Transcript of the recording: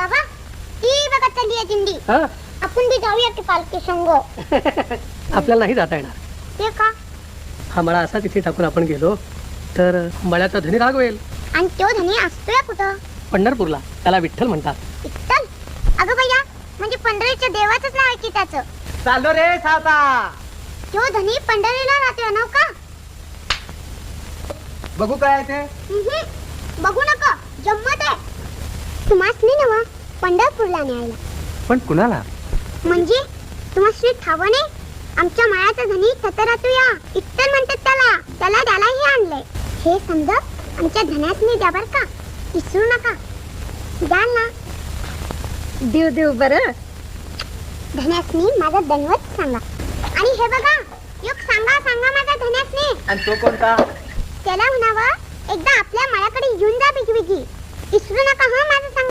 बाबा ती बघा चालली आहे दिंडी. आपण बी जाऊया की पालखी संग. आपल्याला नाही जाता येणार. ते का? हा मळा असा तिथे टाकून आपण गेलो तर मळ्याचा धनी रागवेल. आणि तो धनी असतोय कुठं? पंढरपूरला. त्याला विठ्ठल म्हणतात. विठ्ठल? अगं भैया, म्हणजे पंढरीच्या देवाचंच नाव आहे की त्याचं. चाललो रे साता. तो धनी पंढरीला राहतोय ना का? बघू काय ते. बघू नका, जम्मत आहे. तुम्हासनी नवा पंढरपूरला न्यायला. पण कुणाला? म्हणजे तुम्हासनी ठाव नाही? आमच्या मायाचा धनी ततर राहतोया. विठ्ठल म्हणतात त्याला. त्याला द्यायलाही आणलंय. हे समजत आमच्या धन्यासनी द्या बर का. विसरू नका. द्याल ना? देव देव बरं. धन्यासनी माझा दनवत सांगा. आणि हे बघा, योग सांगा सांगा माझा धन्यासनी. आणि तो कोणता? त्याला म्हणावं एकदा आपल्या मायाकडे येऊन जा बिगी. विसरू नका हा माझं सांगा.